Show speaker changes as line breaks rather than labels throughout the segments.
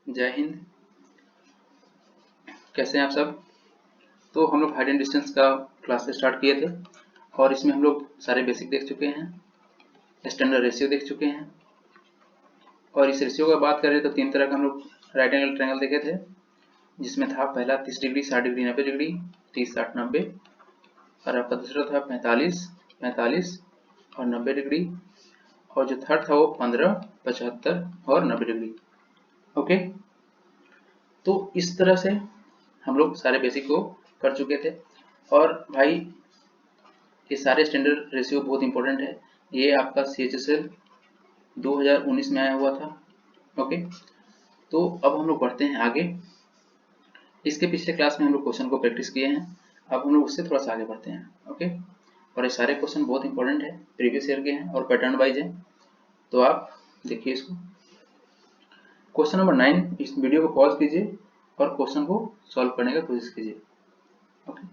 जय हिंद। कैसे हैं आप सब? तो हम लोग हाइट एंड डिस्टेंस का क्लास स्टार्ट किए थे और इसमें हम लोग सारे बेसिक देख चुके हैं, स्टैंडर्ड रेशियो देख चुके हैं। और इस रेशियो का बात करें तो तीन तरह का हम लोग राइट एंगल ट्रायंगल देखे थे, जिसमें था पहला 30 डिग्री, 60 डिग्री, 90 डिग्री, 30, 60, 90। और आपका दूसरा था 45, 45 और 90 डिग्री। और जो थर्ड था वो 15, 75 और 90 डिग्री। ओके, तो इस तरह से हम लोग सारे बेसिक को कर चुके थे। और भाई ये सारे स्टैंडर्ड रेशियो बहुत इंपॉर्टेंट है। ये आपका CHSL 2019 में आया हुआ था। ओके, तो अब हम लोग बढ़ते हैं आगे। इसके पिछले क्लास में हम लोग क्वेश्चन को प्रैक्टिस किए हैं, अब हम लोग उससे थोड़ा सा आगे बढ़ते हैं। ओके, और ये सारे क्वेश्चन बहुत इंपॉर्टेंट है, प्रीवियस ईयर के हैं और पैटर्न वाइज है। तो आप देखिए इसको। क्वेश्चन नंबर 9, इस वीडियो को पॉज कीजिए और क्वेश्चन को सॉल्व करने की कोशिश कीजिए। ओके,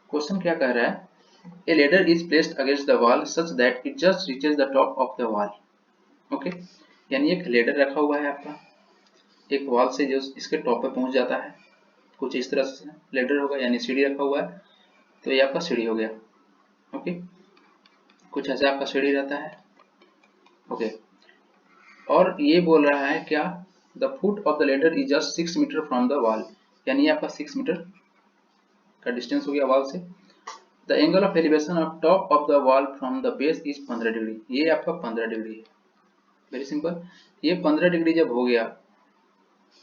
क्वेश्चन क्या कह रहा है? A ladder is placed against the wall such that it just reaches the top of the wall. Okay, यानी एक लेडर रखा हुआ है आपका, एक वॉल से जो इसके टॉप पे पहुंच जाता है, कुछ इस तरह से लेडर होगा, यानी सीढ़ी रखा हुआ है। तो ये आपका सीढ़ी हो गया। ओके, कुछ ऐसा आपका सीढ़ी रहता है। ओके, और ये बोल रहा है क्या? The foot of the ladder is just 6 metre from the wall, यानी आपका 6 मीटर का डिस्टेंस हो गया वॉल से। The angle of elevation of top of the wall from the base is 15 degree, ये आपका 15 डिग्री है। वेरी सिंपल, ये 15 डिग्री जब हो गया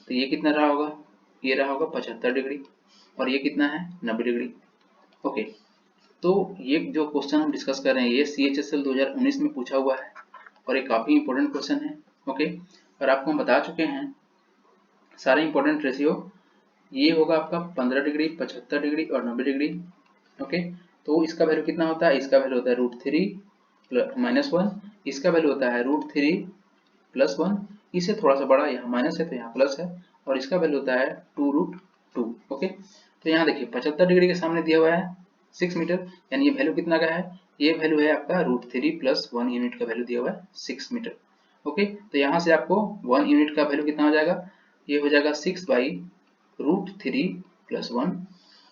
तो ये कितना रहा होगा? ये रहा होगा 75 डिग्री, और ये कितना है? 90 डिग्री। ओके, तो ये जो क्वेश्चन हम डिस्कस कर रहे हैं ये CHSL 2019 में पूछा हुआ है और ये काफी इंपॉर्टेंट क्वेश्चन है। ओके, और आपको हम बता चुके हैं सारे इंपॉर्टेंट रेशियो। ये होगा आपका 15 डिग्री, 75 डिग्री और 90 डिग्री। ओके, तो इसका वैल्यू कितना होता है? इसका वैल्यू होता है √3 - 1, इसका वैल्यू होता है √3 + 1, इससे थोड़ा सा बड़ा, यहाँ माइनस है तो यहाँ प्लस है, और इसका वैल्यू होता है 2√2। ओके, तो यहाँ देखिए 75 डिग्री के सामने दिया हुआ है 6 मीटर, यानी ये वैल्यू कितना का है? ये वैल्यू है आपका √3 + 1 यूनिट का वैल्यू दिया हुआ है 6 मीटर। ओके, तो यहाँ से आपको 1 यूनिट का वैल्यू कितना हो जाएगा? ये हो जाएगा 6/√3 + 1।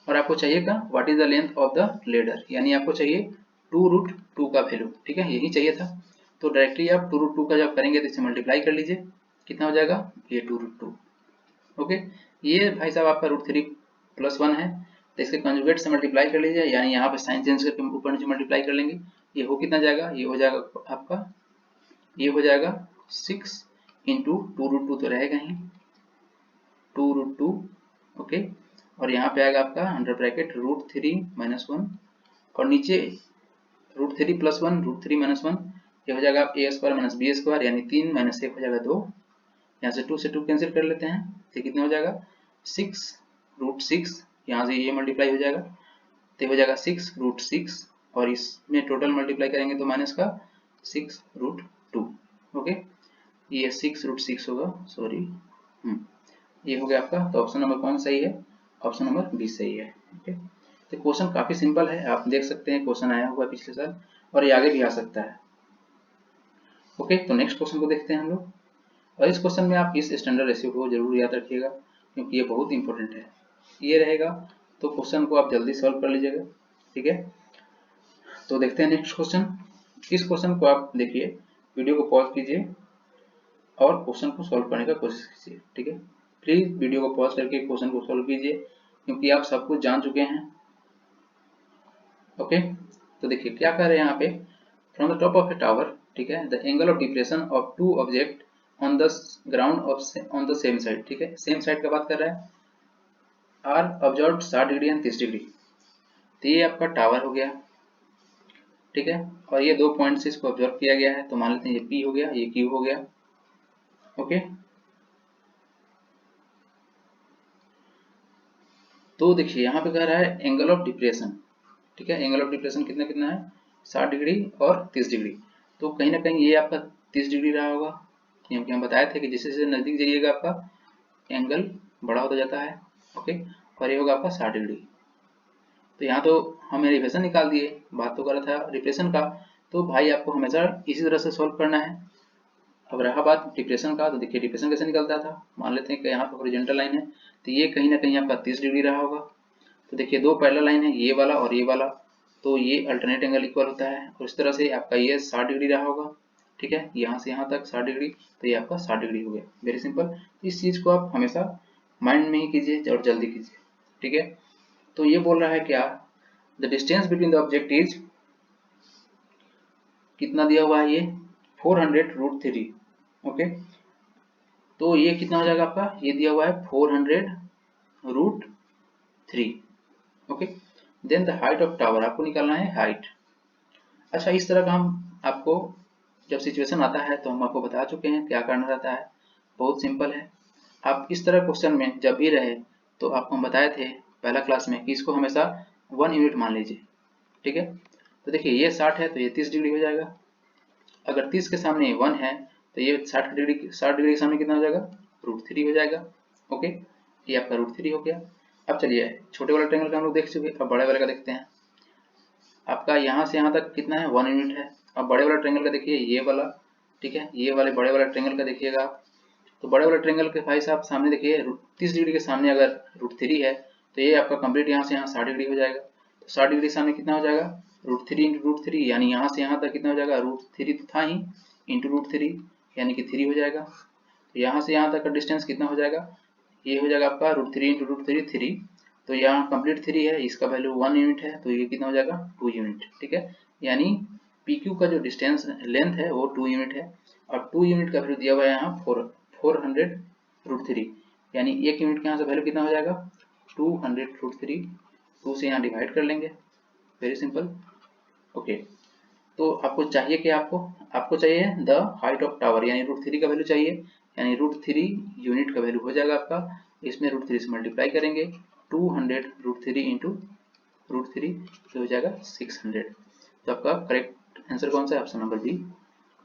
और आपको चाहिए क्या? What is the length of the ladder, यानी आपको चाहिए 2√2 का वैल्यू। ठीक है, यही चाहिए था। तो डायरेक्टली आप 2√2 का जब करेंगे तो इसे मल्टीप्लाई कर लीजिए, कितना हो जाएगा? ये 2√2। ओके, ये भाई साहब आपका √3 + 1 है, तो इसके कंजुगेट से मल्टीप्लाई कर लीजिए, यानी यहाँ पे साइन चेंज करके ऊपर नीचे मल्टीप्लाई कर लेंगे। ये हो कितना जाएगा? ये हो जाएगा आपका, ये हो जाएगा 6 × 2√2 तो रहेगा ही 2√2। ओके, और यहाँ पे आएगा आपका अंडर ब्रैकेट √3 - 1, और नीचे √3 + 1, √3 - 1, ये हो जाएगा a² - b², यानी 3 - 1 हो जाएगा 2। यहाँ से 2 से 2 कैंसिल कर लेते हैं, तो कितना हो जाएगा? 6√6, यहाँ से ये मल्टीप्लाई हो जाएगा तो हो जाएगा 6√6, और इसमें टोटल मल्टीप्लाई करेंगे तो माइनस का 6√2। ओके, ये 6√6 होगा, सॉरी, ये हो गया आपका। तो ऑप्शन नंबर कौन सही है? ऑप्शन नंबर बी सही है। ओके, तो क्वेश्चन काफी सिंपल है, आप देख सकते हैं क्वेश्चन आया हुआ है पिछले साल और ये आगे भी आ सकता है। ओके, तो नेक्स्ट क्वेश्चन को देखते हैं हम लोग। और इस क्वेश्चन में आप इस स्टैंडर्ड रेशियो को जरूर याद रखिएगा, क्योंकि ये बहुत इंपॉर्टेंट है। ये रहेगा तो क्वेश्चन को आप जल्दी सॉल्व कर लीजिएगा। ठीक है, तो देखते हैं नेक्स्ट क्वेश्चन। इस क्वेश्चन को आप देखिए, वीडियो को पॉज कीजिए और क्वेश्चन को सॉल्व करने का कोशिश कीजिए। ठीक है, प्लीज वीडियो को पॉज करके क्वेश्चन को सॉल्व कीजिए, क्योंकि आप सब कुछ जान चुके हैं। ओके, तो देखिए क्या कर रहे हैं यहाँ पे, from the top of a tower, ठीक है, the angle of depression of 2 object on the ground on the same side. ठीक है, सेम साइड का बात कर रहा है। Are observe 60 degree and 30 degree, तो ये आपका टावर हो गया। ठीक है, और ये 2 पॉइंट से इसको ऑब्जर्व किया गया है, तो मान लेते हैं ये P हो गया, ये Q हो गया। ओके, तो देखिए यहाँ पे कह रहा है एंगल ऑफ डिप्रेशन। ठीक है, एंगल ऑफ डिप्रेशन कितना कितना है? 60 डिग्री और 30 डिग्री। तो कहीं ना कहीं ये आपका 30 डिग्री रहा होगा, क्योंकि हम बताए थे कि जैसे जैसे नजदीक जाइएगा आपका एंगल बड़ा होता जाता है। ओके, और ये होगा आपका 60 डिग्री। तो यहाँ तो हम एलिवेशन निकाल दिए, बात तो कर रहा था डिप्रेशन का। तो भाई आपको हमेशा इसी तरह से सॉल्व करना है। अब रहा बात डिप्रेशन का, तो देखिए डिप्रेशन कैसे निकलता था। मान लेते हैं कि यहाँ पर हॉरिजॉन्टल लाइन है, तो ये कहीं ना कहीं आपका 30 डिग्री रहा होगा। तो देखिए दो पैरेलल लाइन है, ये वाला और ये वाला, तो ये अल्टरनेट एंगल इक्वल होता है, और इस तरह से आपका ये 60 डिग्री रहा होगा। ठीक है, यहाँ से यहाँ तक 60 डिग्री, तो ये आपका 60 डिग्री हो गया। Very simple. इस चीज़ को आप हमेशा माइंड में ही कीजिए और जल्दी कीजिए। ठीक है, तो ये बोल रहा है क्या, the distance between the object is, कितना दिया हुआ है ये 400√3। ओके, तो ये कितना हो जाएगा आपका, ये दिया हुआ है 400√3। Okay, then the height of tower, आपको निकालना है हाइट। अच्छा, इस तरह का हम आपको जब सिचुएशन आता है तो हम आपको बता चुके हैं क्या करना रहता है। बहुत सिंपल है। आप इस तरह क्वेश्चन में जब भी रहे तो आपको हम बताए थे पहला क्लास में कि इसको हमेशा 1 यूनिट मान लीजिए। ठीक है, तो देखिए ये 60 है तो ये 30 डिग्री हो जाएगा। अगर 30 के सामने 1 है तो ये 60 डिग्री के सामने कितना हो जाएगा, √3 हो जाएगा। ओके, ये आपका √3 हो गया। अब चलिए छोटे वाले ट्रायंगल का हम लोग देख चुके, अब बड़े वाले का देखते हैं। आपका यहाँ से यहाँ तक कितना है, 1 यूनिट है। अब बड़े वाले ट्रायंगल का देखिए, ये वाला, ठीक है, ये वाले बड़े वाले ट्रायंगल का देखिएगा आप। तो बड़े वाले ट्रायंगल के भाई साहब सामने देखिए 30 डिग्री के सामने अगर √3 है तो ये आपका कंप्लीट यहाँ से यहाँ 60 डिग्री हो जाएगा। तो 60 डिग्री सामने कितना हो जाएगा, √3 इंटू √3, यानी यहाँ से यहाँ तक कितना हो जाएगा, √3 तो था ही, इंटू √3 यानी कि 3 हो जाएगा। तो यहाँ से यहाँ तक का डिस्टेंस कितना हो जाएगा, ये हो जाएगा आपका √3 इंटू √3 3। तो यहाँ कंप्लीट 3 है, इसका वैल्यू 1 यूनिट है, तो ये कितना हो जाएगा 2 यूनिट। ठीक है, यानी PQ का जो डिस्टेंस लेंथ है वो 2 यूनिट है, और 2 यूनिट का वैल्यू दिया हुआ है यहाँ 400√3, यानी 1 यूनिट का यहाँ से वैल्यू कितना हो जाएगा 200√3। 2 से यहाँ डिवाइड कर लेंगे। Very simple. ओके, तो आपको चाहिए कि आपको चाहिए द हाइट ऑफ टावर, यानी √3 का वैल्यू चाहिए, यानी √3 यूनिट का वैल्यू हो जाएगा आपका। इसमें √3 से मल्टीप्लाई करेंगे, 200√3 इंटू √3 हो जाएगा 600। तो आपका करेक्ट आंसर कौन सा है, ऑप्शन नंबर बी।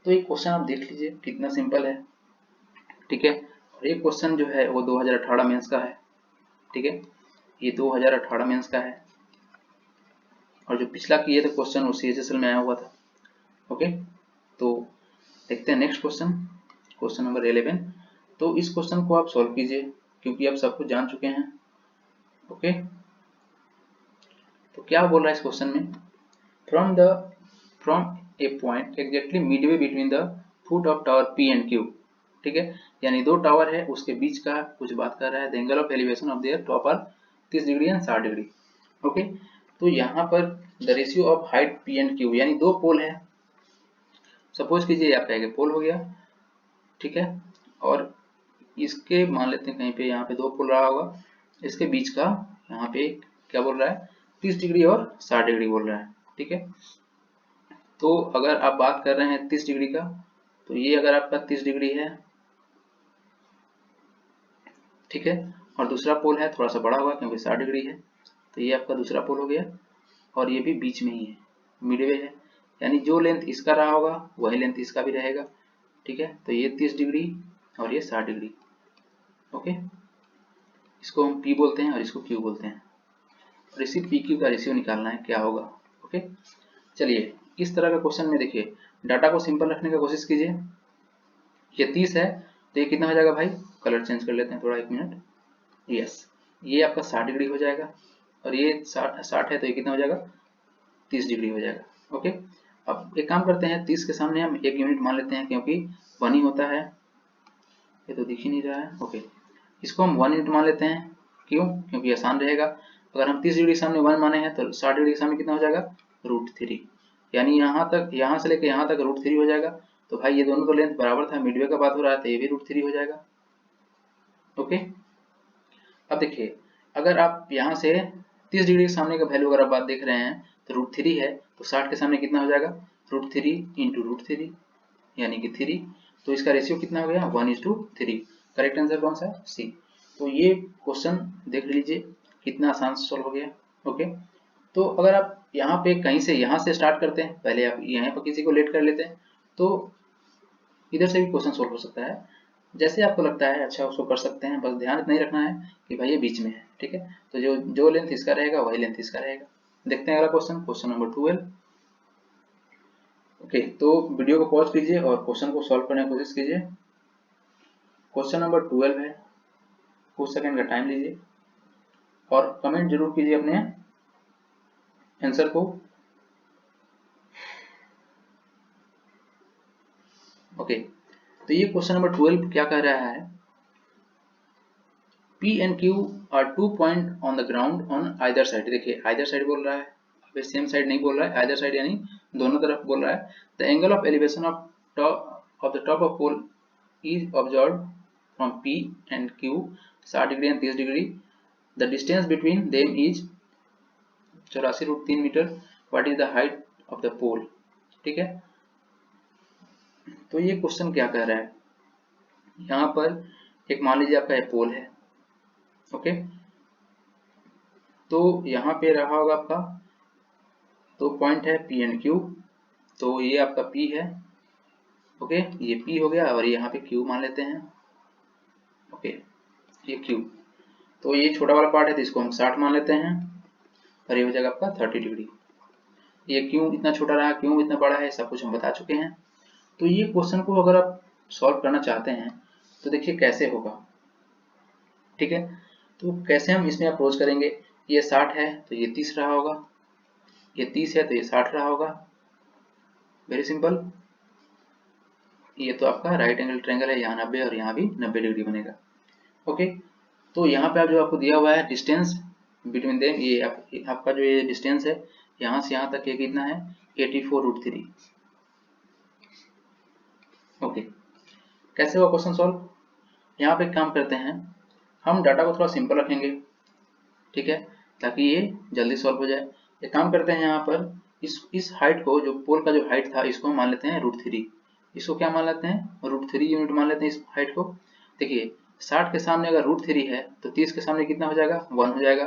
तो ये क्वेश्चन आप देख लीजिए कितना सिंपल है। ठीक है, और ये क्वेश्चन जो है वो 2018 मेंस का है। ठीक है, ये 2018 मेंस का है, और जो पिछला किए थे क्वेश्चन वो CHSL में आया हुआ था। ओके, तो देखते हैं नेक्स्ट क्वेश्चन, क्वेश्चन नंबर 11। तो इस क्वेश्चन को आप सॉल्व कीजिए क्योंकि आप सब कुछ जान चुके हैं। ओके, तो क्या बोल रहा है इस क्वेश्चन में, from A point exactly Midway between the foot of tower P and Q। ठीक है, यानी दो टावर है उसके बीच का कुछ बात कर रहा है। The angle of elevation of their top are 30 degree and 60 degree. Okay, तो यहाँ पर the ratio of height P and Q, यानी दो पोल है। सपोज कीजिए आपका एक पोल हो गया, ठीक है, और इसके मान लेते हैं कहीं पे यहाँ पे दो पोल रहा होगा, इसके बीच का यहाँ पे क्या बोल रहा है 30 डिग्री और 60 डिग्री बोल रहा है। ठीक है, तो अगर आप बात कर रहे हैं 30 डिग्री का, तो ये अगर आपका 30 डिग्री है, ठीक है, और दूसरा पोल है थोड़ा सा बड़ा होगा क्योंकि 60 डिग्री है, तो ये आपका दूसरा पोल हो गया, और ये भी बीच में ही है, मिडवे है, यानी जो लेंथ इसका रहा होगा वही लेंथ इसका भी रहेगा। ठीक है, तो ये 30 डिग्री और ये 60 डिग्री। ओके, इसको हम P बोलते हैं और इसको Q बोलते हैं, और इसी PQ का रेशियो निकालना है क्या होगा। ओके, चलिए इस तरह का क्वेश्चन में देखिए डाटा को सिंपल रखने का कोशिश कीजिए। ये 30 है तो ये कितना हो जाएगा भाई, कलर चेंज कर लेते हैं थोड़ा, 1 मिनट। यस, ये आपका 60 डिग्री हो जाएगा, और ये 60 है तो ये कितना हो जाएगा 30 डिग्री हो जाएगा। ओके, अब एक काम करते हैं, 30 के सामने हम 1 यूनिट मान लेते हैं क्योंकि 1 ही होता है, ये तो दिख ही नहीं रहा है। ओके, इसको हम 1 यूनिट मान लेते हैं, क्यों, क्योंकि आसान रहेगा। अगर हम 30 डिग्री के सामने 1 माने हैं तो 60 डिग्री के सामने कितना हो जाएगा √3, यानी यहाँ तक, यहाँ से लेकर यहाँ तक √3 हो जाएगा। तो भाई ये दोनों तो लेंथ बराबर था, मिडवे का बात हो रहा है तो ये भी √3 हो जाएगा। ओके, अब देखिए अगर आप यहाँ से 30 डिग्री के सामने का वैल्यू अगर आप बात देख रहे हैं तो √3 है, तो 60 के सामने कितना हो जाएगा √3 इंटू √3 यानी कि 3, तो इसका रेशियो कितना हो गया 1:3। करेक्ट आंसर कौन सा है, सी। तो ये क्वेश्चन देख लीजिए कितना आसान से सॉल्व हो गया। ओके, तो अगर आप यहाँ पे कहीं से यहाँ से स्टार्ट करते हैं, पहले आप यहाँ पर किसी को लेट कर लेते हैं तो इधर से भी क्वेश्चन सॉल्व हो सकता है, जैसे आपको लगता है अच्छा उसको कर सकते हैं। बस ध्यान इतना ही रखना है कि भाई ये बीच में है। ठीक है, तो जो लेंथ इसका रहेगा वही लेंथ इसका रहेगा। देखते हैं अगला क्वेश्चन, क्वेश्चन नंबर 12। ओके, तो वीडियो को पॉज कीजिए और क्वेश्चन को सॉल्व करने की कोशिश कीजिए। क्वेश्चन नंबर 12 है, कुछ सेकंड का टाइम लीजिए और कमेंट जरूर कीजिए अपने आंसर को। ओके, तो ये क्वेश्चन नंबर 12 क्या कह रहा है, P and Q are 2 point on the ground on either side। देखिए either side बोल रहा है, अब सेम साइड नहीं बोल रहा है, either side यानी दोनों तरफ बोल रहा है। The angle of elevation of the top of pole is observed from P and Q 60 degree and 30 degree. The distance between them is 84√3 metre. What is the height of the pole? ठीक है, तो ये question क्या कह रहा है, यहाँ पर एक मान लीजिए आपका पोल है। ओके, तो यहाँ पे रहा होगा आपका दो पॉइंट है P एंड Q, तो ये आपका P है। ओके, ये P हो गया और यहाँ पे Q मान लेते हैं। ओके, ये Q, तो ये छोटा वाला पार्ट है तो इसको हम 60 मान लेते हैं और ये हो जाएगा आपका 30 डिग्री। ये क्यों इतना छोटा रहा, क्यों इतना बड़ा है, सब कुछ हम बता चुके हैं। तो ये क्वेश्चन को अगर आप सॉल्व करना चाहते हैं तो देखिए कैसे होगा। ठीक है, तो कैसे हम इसमें अप्रोच करेंगे, ये 60 है तो ये 30 रहा होगा, ये 30 है तो ये 60 रहा होगा। वेरी सिंपल, ये तो आपका राइट एंगल ट्रायंगल है, यहाँ 90 और यहाँ भी 90 डिग्री बनेगा। ओके, तो यहाँ पे जो आपको दिया हुआ है डिस्टेंस बिटवीन देम, ये आपका जो ये डिस्टेंस है यहाँ से यहाँ तक ये कितना है 84√3। ओके, कैसे हुआ क्वेश्चन सॉल्व, यहाँ पे काम करते हैं, हम डाटा को थोड़ा सिंपल रखेंगे। ठीक है, ताकि ये जल्दी सॉल्व हो जाए। एक काम करते हैं, यहाँ पर इस हाइट को, जो पोल का जो हाइट था, इसको मान लेते हैं √3। इसको क्या मान लेते हैं, √3 यूनिट मान लेते हैं इस हाइट को। देखिए 60 के सामने अगर √3 है तो 30 के सामने कितना हो जाएगा, 1 हो जाएगा,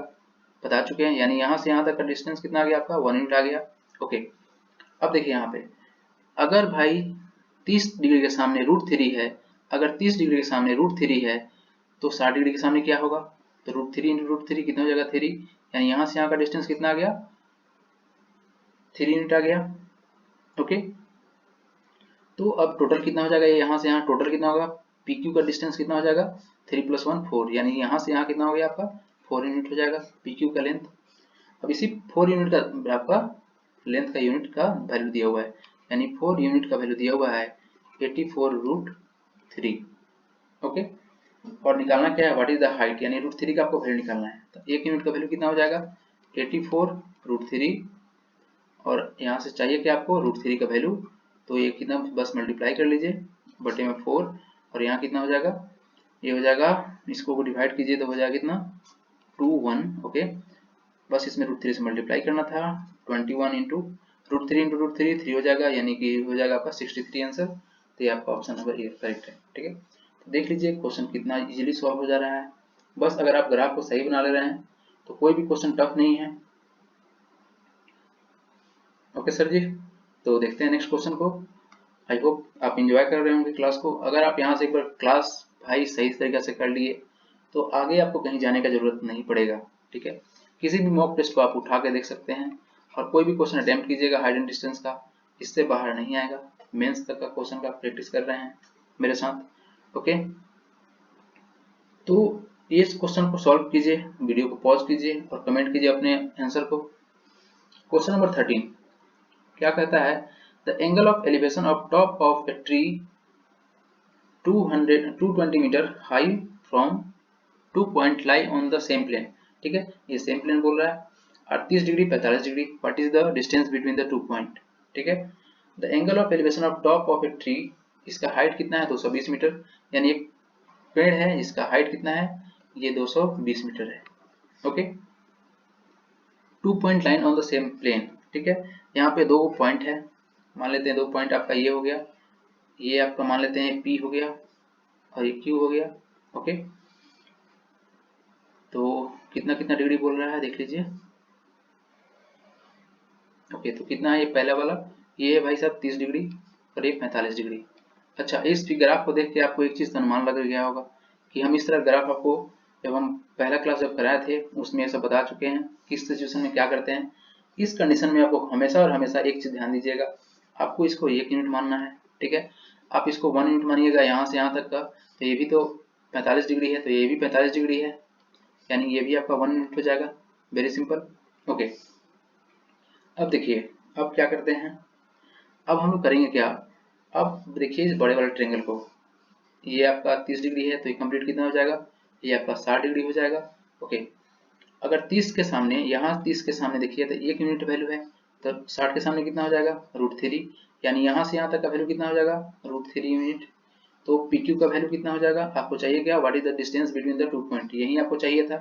बता चुके हैं। यानी यहाँ से यहाँ तक का डिस्टेंस कितना आ गया आपका, 1 यूनिट आ गया। ओके, अब देखिए यहाँ पे अगर भाई 30 डिग्री के सामने √3 है, अगर 30 डिग्री के सामने √3 है तो 60 डिग्री के सामने क्या होगा, तो √3 इंटू √3 कितना हो जाएगा 3, यानी यहाँ से यहाँ का डिस्टेंस कितना आ गया, 3 यूनिट आ गया। ओके, तो अब टोटल कितना हो जाएगा, यहाँ से यहाँ टोटल कितना होगा, PQ का डिस्टेंस कितना हो जाएगा, 3 + 1 4, यानी यहाँ से यहाँ कितना हो गया आपका 4 यूनिट हो जाएगा PQ का लेंथ। अब इसी 4 यूनिट का आपका लेंथ का यूनिट का वैल्यू दिया हुआ है, यानी 4 यूनिट का वैल्यू दिया हुआ है 84√3। ओके, और निकालना क्या है, व्हाट इज द हाइट, यानी √3 का आपको वैल्यू निकालना है। तो 1 यूनिट का वैल्यू कितना हो जाएगा 84√3, और यहाँ से चाहिए कि आपको √3 का वैल्यू, तो ये कितना बस मल्टीप्लाई कर लीजिए बटे में 4, और यहाँ कितना हो जाएगा, ये हो जाएगा, इसको डिवाइड कीजिए तो हो जाएगा कितना 21। ओके, बस इसमें √3 से मल्टीप्लाई करना था, 21 इंटू √3 इंटू √3 3 हो जाएगा, यानी कि हो जाएगा आपका 63 आंसर। तो ये आपका ऑप्शन नंबर ए करेक्ट है। ठीक है, तो देख लीजिए क्वेश्चन कितना इजीली सॉल्व हो जा रहा है। बस अगर आप ग्राफ को सही बना ले रहे हैं तो कोई भी क्वेश्चन टफ नहीं है। ओके सर जी, तो देखते हैं नेक्स्ट क्वेश्चन को। आई होप आप इंजॉय कर रहे होंगे क्लास को। अगर आप यहाँ से एक बार क्लास भाई सही तरीके से कर लिए तो आगे आपको कहीं जाने का जरूरत नहीं पड़ेगा। ठीक है, किसी भी मॉक टेस्ट को आप उठा के देख सकते हैं और कोई भी क्वेश्चन अटेम्प्ट कीजिएगा हाइट एंड डिस्टेंस का, इससे बाहर नहीं आएगा। मेंस तक का क्वेश्चन का प्रैक्टिस कर रहे हैं मेरे साथ। ओके, तो इस क्वेश्चन को सॉल्व कीजिए, वीडियो को पॉज कीजिए और कमेंट कीजिए अपने आंसर को। क्वेश्चन नंबर 13 क्या कहता है, the angle of elevation of top of a tree 220 metre high from 2 point lie on the same plane. ठीक है, ये सेम प्लेन बोल रहा है 38 degree 45 degree. What is the distance between the 2 point. ठीक है, the angle of elevation of top of a tree, इसका height कितना है 220 मीटर, यानी एक पेड़ है जिसका हाइट कितना है, ये 220 मीटर है। Okay, 2 point line on the same plane. ठीक है, यहाँ पे दो पॉइंट है, मान लेते हैं दो पॉइंट, आपका ये हो गया, ये आपका मान लेते हैं P हो गया और ये Q हो गया। ओके, तो कितना कितना डिग्री बोल रहा है देख लीजिए। ओके, तो कितना है ये पहला वाला, ये है भाई साहब 30 डिग्री और ये 45 डिग्री। अच्छा, इस ग्राफ को देख के आपको एक चीज का अनुमान लग गया होगा कि हम इस तरह ग्राफ आपको जब हम पहला क्लास जब कराए थे उसमें ये सब बता चुके हैं किस सिचुएशन में क्या करते हैं। इस कंडीशन में आपको हमेशा और हमेशा एक चीज ध्यान दीजिएगा आपको इसको 1 यूनिट मानना है, ठीक है। आप इसको 1 यूनिट मानिएगा यहाँ से यहाँ तक का, तो ये भी तो 45 डिग्री है, तो ये भी 45 डिग्री है, यानी ये भी आपका 1 यूनिट हो जाएगा। Very simple. ओके, अब देखिए, अब क्या करते हैं, अब हम लोग करेंगे क्या, अब देखिए इस बड़े वाले ट्रेंगल को, ये आपका 30 डिग्री है तो ये कंप्लीट कितना हो जाएगा, ये आपका 60 डिग्री हो जाएगा। ओके, अगर 30 के सामने, यहाँ 30 के सामने देखिए तो 1 यूनिट वैल्यू है, तो 60 के सामने कितना हो जाएगा, √3, यानी यहाँ से यहाँ तक का वैल्यू कितना हो जाएगा, √3 यूनिट। तो PQ का वैल्यू कितना हो जाएगा, आपको चाहिए क्या, what is the distance between the 2 point, यही आपको चाहिए था।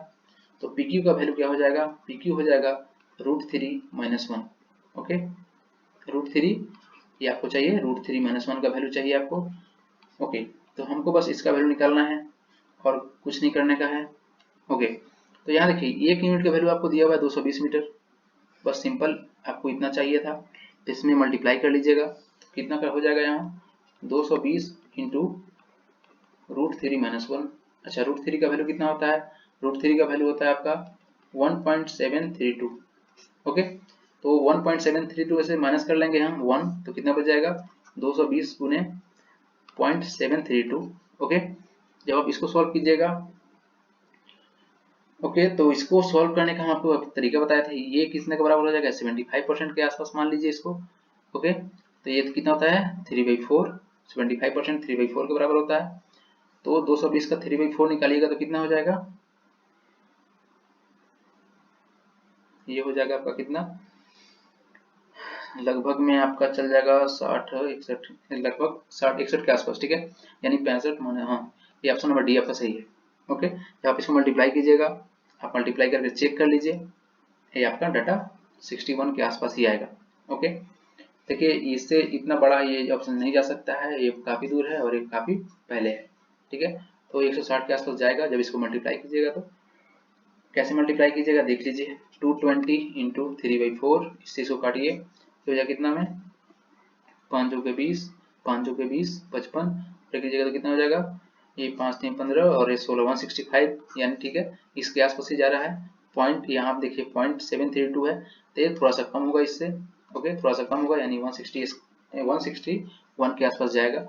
तो PQ का वैल्यू क्या हो जाएगा, PQ हो जाएगा √3 - 1। ओके, √3 ये आपको चाहिए, √3 - 1 का वैल्यू चाहिए आपको। ओके, तो हमको बस इसका वैल्यू निकालना है और कुछ नहीं करने का है। ओके, तो यहाँ देखिए 1 यूनिट का वैल्यू आपको दिया हुआ है 220 मीटर, बस सिंपल आपको इतना चाहिए था, तो इसमें मल्टीप्लाई कर लीजिएगा, तो कितना का हो जाएगा यहाँ 220 इंटू √3 - 1। अच्छा, √3 का वैल्यू कितना होता है, √3 का वैल्यू होता है आपका 1.732। ओके, तो 1.732 से माइनस कर लेंगे हम 1, तो कितना बच जाएगा 220 गुने 0.732। ओके, जब आप इसको सॉल्व कीजिएगा, ओके, तो इसको सॉल्व करने का हम आपको तरीका बताया था, ये कितने के बराबर हो जाएगा 75% के आसपास मान लीजिए इसको। ओके, तो ये कितना होता है 3/4, 75% 3/4 के बराबर होता है। तो 220 का 3/4 निकालिएगा तो कितना हो जाएगा, ये हो जाएगा आपका कितना, लगभग में आपका चल जाएगा 60 61, लगभग 60 61 के आसपास, ठीक है, यानी 65 माने, हाँ ये ऑप्शन नंबर डी आपका सही है। ओके, तो आप इसको मल्टीप्लाई कीजिएगा, आप मल्टीप्लाई करके चेक कर लीजिए, ये आपका डाटा 61 के आसपास ही आएगा। ओके, देखिए इससे इतना बड़ा ये ऑप्शन नहीं जा सकता है, ये काफ़ी दूर है और ये काफ़ी पहले है, ठीक है। तो 160 के आसपास जाएगा जब इसको मल्टीप्लाई कीजिएगा। तो कैसे मल्टीप्लाई कीजिएगा देख लीजिए, 220 इंटू 3/4, इससे इसको काटिए तो हो जाएगा कितना में 5 के 20, 5 के 20 55, कीजिएगा तो कितना हो जाएगा, ये 5 3 15 और ये 16 165, यानी ठीक है इसके आसपास ही जा रहा है। पॉइंट यहाँ आप देखिए 0.732 है, तो ये थोड़ा सा कम होगा इससे। ओके, थोड़ा सा कम होगा, यानी 161 के आसपास जाएगा,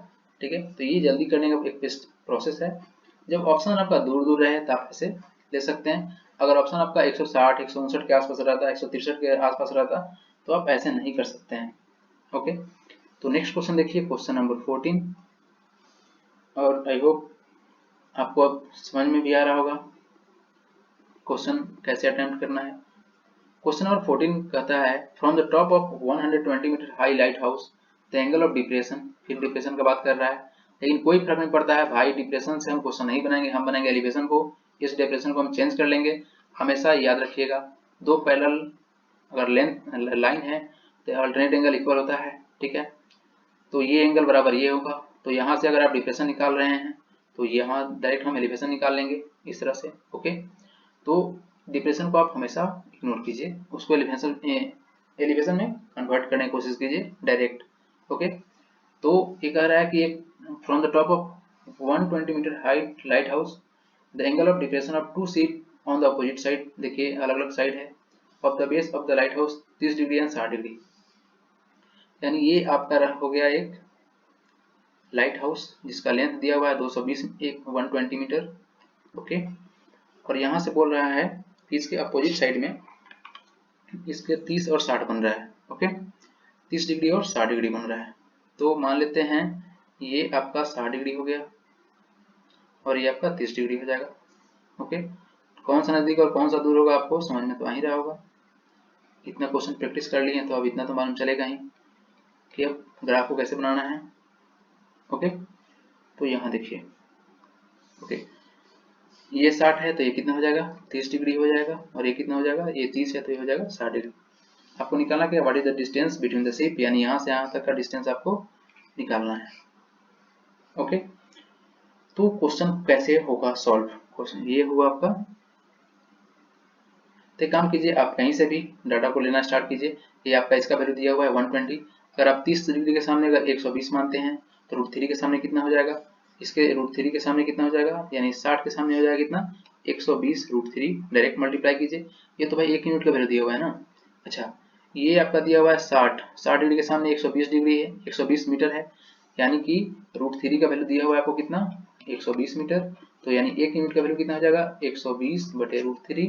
ठीक है। तो ये जल्दी करने का एक बेस्ट प्रोसेस है। जब ऑप्शन आपका दूर दूर रहे तो आप ऐसे ले सकते हैं, अगर ऑप्शन आपका 160 159 के आसपास रहता है, 163 के आसपास रहता, तो आप ऐसे नहीं कर सकते हैं। ओके, तो नेक्स्ट क्वेश्चन देखिए, क्वेश्चन नंबर 14, और आई होप आपको अब समझ में भी आ रहा होगा क्वेश्चन कैसे अटेम्प्ट करना है। क्वेश्चन नंबर 14 कहता है, from the top of 120 metre high lighthouse the angle of depression, फिर डिप्रेशन का बात कर रहा है, लेकिन कोई फर्क नहीं पड़ता है भाई, डिप्रेशन से हम क्वेश्चन नहीं बनाएंगे, हम बनाएंगे एलिवेशन को। इस डिप्रेशन को हम चेंज कर लेंगे, हमेशा याद रखिएगा, दो पैरेलल अगर लेंथ लाइन है तो अल्टरनेट एंगल इक्वल होता है, ठीक है। तो ये एंगल बराबर ये होगा, तो यहाँ से अगर आप डिप्रेशन निकाल रहे हैं तो यहाँ डायरेक्ट हम एलिवेशन निकाल लेंगे इस तरह से। ओके, तो डिप्रेशन को आप हमेशा इग्नोर कीजिए, उसको एलिवेशन में कन्वर्ट करने की कोशिश कीजिए डायरेक्ट। ओके, तो ये कह रहा है कि एक from the top of 120 metre height lighthouse the angle of depression of 2 sheet on the opposite side, देखिए अलग अलग साइड है, of the base of the lighthouse 30 degree and 60 degree, यानी ये आपका हो गया एक लाइट हाउस जिसका लेंथ दिया हुआ है 220 120 मीटर। ओके, और यहाँ से बोल रहा है कि इसके अपोजिट साइड में इसके 30 और 60 बन रहा है। ओके, 30 डिग्री और 60 डिग्री बन रहा है, तो मान लेते हैं ये आपका 60 डिग्री हो गया और ये आपका 30 डिग्री हो जाएगा। ओके, कौन सा नजदीक और कौन सा दूर होगा आपको समझ में तो आ ही रहा होगा, इतना क्वेश्चन प्रैक्टिस कर लिए तो अब इतना तो मालूम चलेगा ही कि अब ग्राफ को कैसे बनाना है। ओके, तो यहाँ देखिए, ओके ये 60 है तो ये कितना हो जाएगा 30 डिग्री हो जाएगा, और ये कितना हो जाएगा, ये 30 है तो ये हो जाएगा 60 डिग्री। आपको निकालना क्या, what is the distance between the ship, यानी यहाँ से यहाँ तक का डिस्टेंस आपको निकालना है। ओके, तो क्वेश्चन कैसे होगा सॉल्व, क्वेश्चन ये हुआ आपका। तो काम कीजिए, आप कहीं से भी डाटा को लेना स्टार्ट कीजिए, ये आपका इसका वैल्यू दिया हुआ है 120, अगर आप 30 डिग्री के सामने अगर 120 मानते हैं तो √3 के सामने कितना हो जाएगा, इसके √3 के सामने कितना हो जाएगा, यानी 60 के सामने हो जाएगा कितना 120 √3, डायरेक्ट मल्टीप्लाई कीजिए, ये तो भाई 1 यूनिट का वैल्यू दिया हुआ है ना। अच्छा, ये आपका दिया हुआ है 60 डिग्री के सामने 120 डिग्री है, 120 मीटर है, यानी कि √3 का वैल्यू दिया हुआ है आपको कितना 120 मीटर। तो यानी 1 यूनिट का वैल्यू कितना हो जाएगा 120 बटे √3,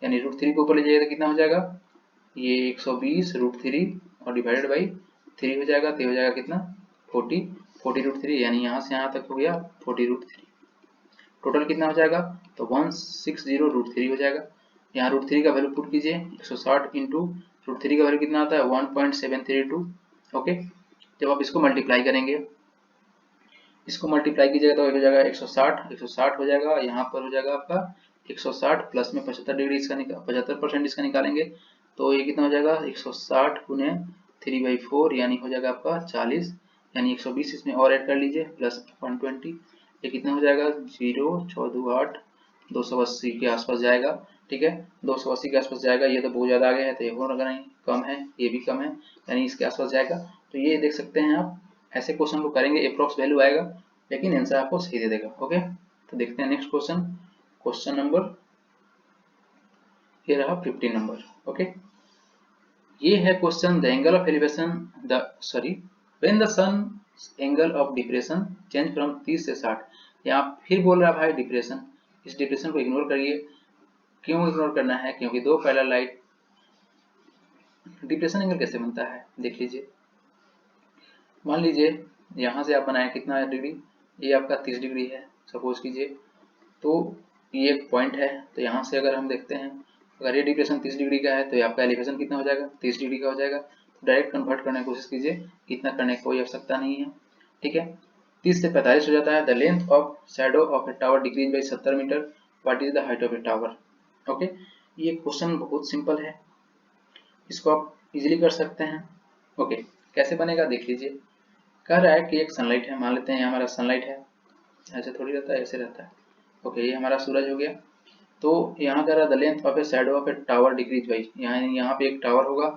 यानी √3 को ऊपर ले जाइएगा तो कितना हो जाएगा ये 120 √3 और डिवाइडेड बाई 3 हो जाएगा, तो हो जाएगा कितना 40 √3, यानी यहाँ से यहाँ तक हो गया 40 √3। टोटल कितना हो जाएगा तो 160 √3 हो जाएगा। यहाँ √3 का वैल्यू पुट कीजिए 160 इंटू √3 का वैल्यू कितना आता है 1.732। ओके, जब आप इसको मल्टीप्लाई करेंगे, इसको मल्टीप्लाई कीजिएगा तो हो जाएगा 160 हो जाएगा, यहाँ पर हो जाएगा आपका 160 प्लस में 75 डिग्री इसका 75% इसका निकालेंगे तो ये कितना हो जाएगा 160 गुने 3/4 यानी हो जाएगा आपका 40, यानी 120 इसमें और ऐड कर लीजिए प्लस 120, ये कितना हो जाएगा 0 4 2 8 280 के आसपास जाएगा। ठीक है, 280 के आसपास जाएगा, ये तो बहुत ज़्यादा आगे है तो ये हो लगा नहीं कम है, ये भी कम है, यानी इसके आसपास जाएगा। तो ये देख सकते हैं आप, ऐसे क्वेश्चन को करेंगे अप्रोक्स वैल्यू आएगा लेकिन आंसर आपको सही दे देगा। ओके, तो देखते हैं नेक्स्ट क्वेश्चन, क्वेश्चन नंबर ये रहा 15 नंबर। ओके, ये है question, the angle of elevation when the sun angle of depression change from 30 से 60। यहाँ फिर बोल रहा है भाई डिप्रेशन, इस डिप्रेशन को इग्नोर करिए। क्यों इग्नोर करना है, क्योंकि दो पैरेलल लाइट, डिप्रेशन एंगल कैसे बनता है देख लीजिए। मान लीजिए यहाँ से आप बनाए कितना डिग्री, ये आपका 30 डिग्री है सपोज कीजिए, तो ये एक पॉइंट है, तो यहाँ से अगर हम देखते हैं अगर ये डिप्रेशन 30 डिग्री का है तो ये आपका एलिवेशन कितना हो जाएगा 30 डिग्री का हो जाएगा। तो डायरेक्ट कन्वर्ट करने की कोशिश कीजिए, इतना करने की कोई आवश्यकता नहीं है। ठीक है, 30 से 45 हो जाता है। The length of shadow of a tower decrease by 70 metre, what is the height of a tower. Okay, ये क्वेश्चन बहुत सिंपल है, इसको आप इजीली कर सकते हैं। ओके, कैसे बनेगा देख लीजिए। कह रहा है कि एक सनलाइट है, मान लेते हैं ये हमारा सनलाइट है, ऐसे थोड़ी रहता है ऐसे रहता है। ओके, ये हमारा सूरज हो गया। तो यहाँ कह रहा है the length of a shadow of a tower decrease by, यहाँ पे एक टावर होगा।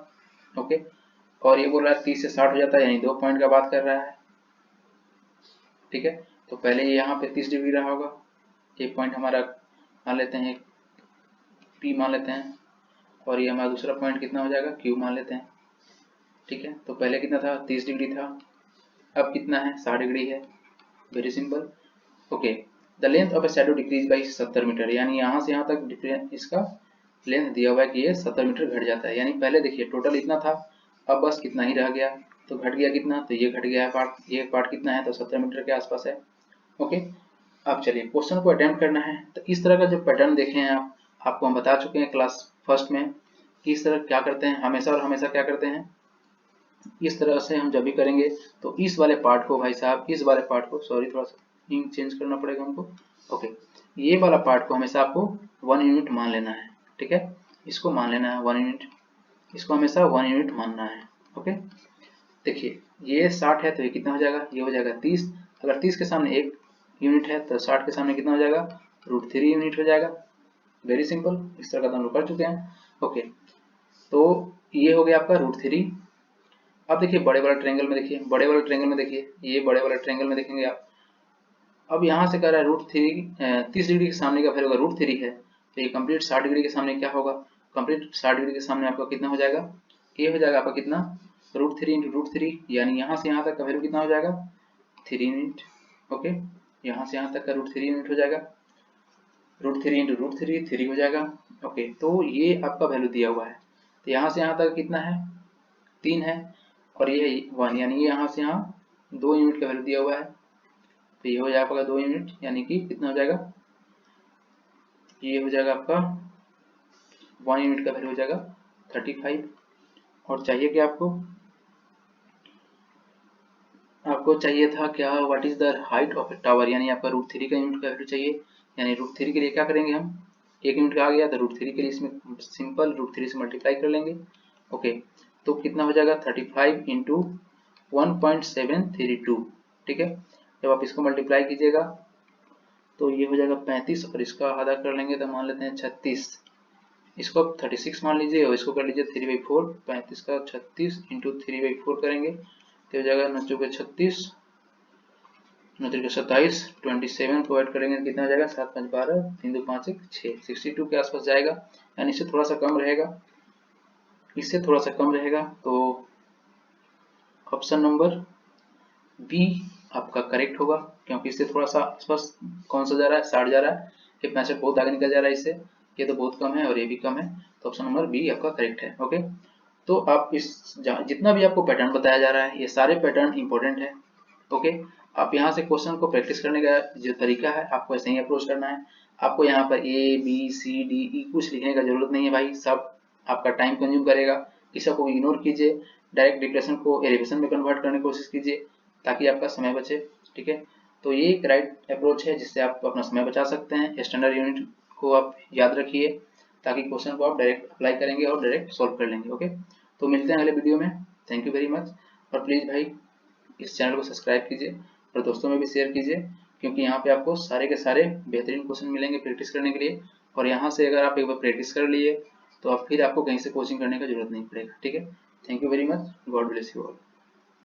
ओके, और ये बोल रहा है 30 से 60 हो जाता है, यानी 2 पॉइंट का बात कर रहा है। ठीक है, तो पहले ये यहाँ पे 30 डिग्री रहा होगा, एक पॉइंट हमारा मान लेते हैं P मान लेते हैं, और ये हमारा दूसरा पॉइंट कितना हो जाएगा Q मान लेते हैं। ठीक है, तो पहले कितना था 30 डिग्री था, अब कितना है 60 डिग्री है, very simple. Okay, the length of a shadow decrease by 70 metre, यानी यहाँ से यहाँ तक डिफरेंस इसका लेंथ दिया हुआ है कि ये 70 मीटर घट जाता है। यानी पहले देखिए टोटल इतना था, अब बस कितना ही रह गया, तो घट गया कितना, तो ये घट गया है पार्ट, ये पार्ट कितना है तो 70 मीटर के आसपास है। ओके, अब चलिए क्वेश्चन को अटेम्प्ट करना है। तो इस तरह का जो पैटर्न देखे हैं आप, आपको हम बता चुके हैं क्लास फर्स्ट में कि इस तरह क्या करते हैं, हमेशा और हमेशा क्या करते हैं, इस तरह से हम जब भी करेंगे तो इस वाले पार्ट को भाई साहब, इस वाले पार्ट को, सॉरी थोड़ा सा इंक चेंज करना पड़ेगा हमको। ओके, ये वाला पार्ट को हमेशा आपको 1 यूनिट मान लेना है। ठीक है, इसको मान लेना है 1 यूनिट, इसको हमेशा 1 यूनिट मानना है। ओके, देखिए ये 60 है तो ये कितना हो जाएगा, ये हो जाएगा 30, अगर 30 के सामने 1 यूनिट है तो 60 के सामने कितना हो जाएगा √3 यूनिट हो जाएगा। वेरी सिंपल, इस तरह का तो हम लोग कर चुके हैं। ओके, तो ये हो गया आपका √3। अब देखिए बड़े वाला ट्रायंगल में, देखिए बड़े वाले ट्रायंगल में, देखिए ये बड़े वाले ट्रायंगल में देखेंगे आप, अब यहाँ से कह रहा है √3 30 डिग्री के सामने का फिर होगा √3 है, तो ये कंप्लीट 60 डिग्री के सामने क्या होगा, कंप्लीट 60 डिग्री के सामने आपका कितना हो जाएगा, ये हो जाएगा आपका कितना √3 इंटू √3, यानी यहाँ से यहाँ तक का वैल्यू कितना हो जाएगा 3 यूनिट। ओके, यहाँ से यहाँ तक का √3 यूनिट हो जाएगा, √3 इंटू √3 3 हो जाएगा। ओके, तो ये आपका वैल्यू दिया हुआ है, तो यहाँ से यहाँ तक कितना है 3 है, और ये 1, यानी ये यहाँ से यहाँ 2 यूनिट का वैल्यू दिया हुआ है, तो ये हो जाएगा 2 यूनिट, यानी कि कितना हो जाएगा, ये हो जाएगा आपका 1 यूनिट का वैल्यू हो जाएगा 35। और चाहिए क्या आपको, आपको चाहिए था क्या, what is the height of a tower, यानी आपका √3 का यूनिट का वैल्यू चाहिए। यानी √3 के लिए क्या करेंगे हम, 1 यूनिट का आ गया तो √3 के लिए इसमें सिंपल √3 से मल्टीप्लाई कर लेंगे। ओके, तो कितना हो जाएगा 35 इंटू 1.732। ठीक है, जब आप इसको मल्टीप्लाई कीजिएगा तो ये हो जाएगा 35, और इसका आधा कर लेंगे तो मान लेते हैं 36, इसको आप 36 मान लीजिए और इसको कर लीजिए 3/4, 35 का 36 इंटू 3/4 करेंगे तो हो जाएगा 9 के 36, 9 के 27, 27 को ऐड करेंगे कितना हो जाएगा 7 5 12, 3 2 5 1 6, 62 के आसपास जाएगा, यानी इससे थोड़ा सा कम रहेगा। इससे थोड़ा सा कम रहेगा, तो ऑप्शन नंबर बी आपका करेक्ट होगा, क्योंकि इससे थोड़ा सा आसपास कौन सा जा रहा है, 60 जा रहा है, ये 65 बहुत आगे निकल जा रहा है इससे, ये तो बहुत कम है और ये भी कम है, तो ऑप्शन नंबर बी आपका करेक्ट है। ओके, तो आप इस जितना भी आपको पैटर्न बताया जा रहा है ये सारे पैटर्न इंपॉर्टेंट है। ओके, आप यहाँ से क्वेश्चन को प्रैक्टिस करने का जो तरीका है आपको ऐसे ही अप्रोच करना है। आपको यहाँ पर A B C D E कुछ लिखने का जरूरत नहीं है भाई, सब आपका टाइम कंज्यूम करेगा, इस सबको इग्नोर कीजिए, डायरेक्ट डिप्रेशन को एलिवेशन में कन्वर्ट करने की कोशिश कीजिए ताकि आपका समय बचे। ठीक है, तो ये एक राइट अप्रोच है जिससे आप अपना समय बचा सकते हैं। स्टैंडर्ड यूनिट को आप याद रखिए ताकि क्वेश्चन को आप डायरेक्ट अप्लाई करेंगे और डायरेक्ट सॉल्व कर लेंगे। ओके, तो मिलते हैं अगले वीडियो में। थैंक यू वेरी मच, और प्लीज़ भाई इस चैनल को सब्सक्राइब कीजिए और दोस्तों में भी शेयर कीजिए, क्योंकि यहाँ पे आपको सारे के सारे बेहतरीन क्वेश्चन मिलेंगे प्रैक्टिस करने के लिए। और यहाँ से अगर आप एक बार प्रैक्टिस कर लिए तो आप फिर आपको कहीं से कोचिंग करने का जरूरत नहीं पड़ेगा। ठीक है, thank you very much, God bless you all.